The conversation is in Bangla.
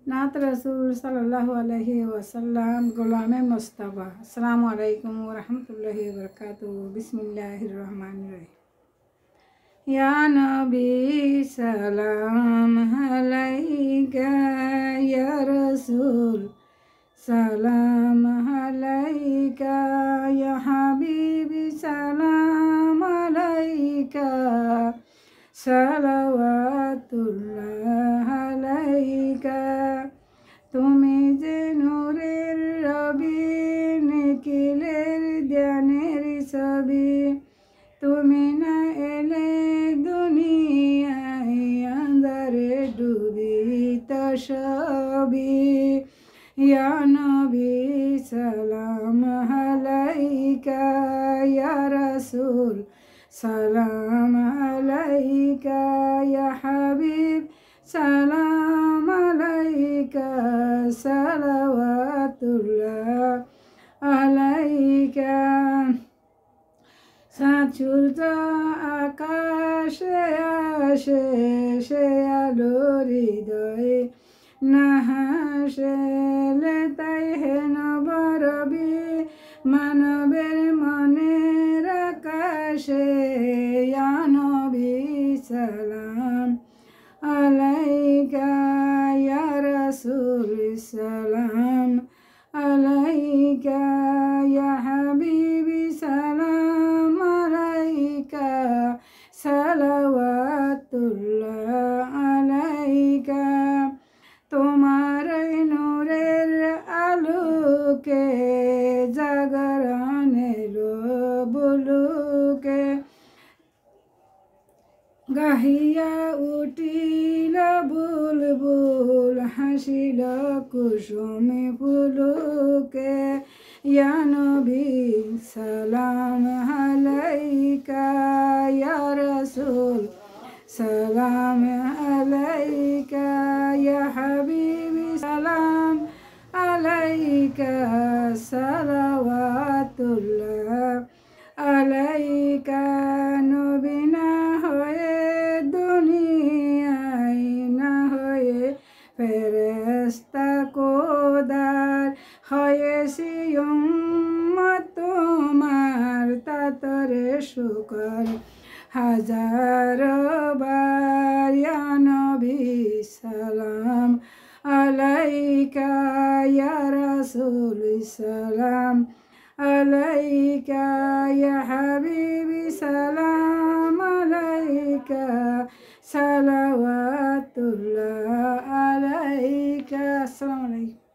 नात रसूल सल्लल्लाहु अलैहि वसल्लम गुलाम मुस्तफ़ा। अस्सलामु अलैकुम व रहमतुल्लाहि व बरकातुहू। बिस्मिल्लाहिर रहमानिर रहीम। या नबी सलाम अलैका, या रसूल सलाम अलैका, या हबीबी सलाम अलैका, सलावातुल्लाह अलैका। তুমি যে নূরের রবি, নিখিলের ধ্যানের ছবি, তুমি না এলে দুনিয়ায় আঁধারে ডুবিত সবই। ইয়া নবী সালাম আলাইকা, ইয়া রাসূল সালাম আলাইকা, ইয়া হাবিব সালাম আলাইকা, সালাওয়াতুল্লাহ আলাইকা। সাত সূর্য আকাশে আসে, সে আলোর হৃদয়ে না হাসে, তাই হেন বরবি মানবের মনের আকাশে। ইয়া নবী সালাম আলাইকা, ইয়া রাসূল সালাম আলাইকা, ইয়া হাবিবি সালাম আলাইকা, সালাওয়াতুল্লাহ আলাইকা। তোমার নূরের আলোকে জাগরণ এলো বুলুকে, গাহিয়া উঠিল বুলবুল, হাসিল কুসুমে ফুলুকে। ইয়া নবী সালাম আলাইকা, ইয়া রাসূল সালাম আলাইকা, ইয়া হাবিবি সালাম আলাইকা, সালাওয়াতুল্লাহ আলাইকা। নবী না হয়ে দুনিয়ায় না হয়ে ফেরেশতা খোদার হয়েছি উম্মত তোমার, তাতরে শুকর হাজার বার। ইয়া নবী সালাম আলাইকা, ইয়া রাসূল সালাম আলাইকা, ইয়া হাবিবি সালাম আলাইকা, সালাওয়াতুল্লাহ আলাইকা। আসসালামু আলাইকুম।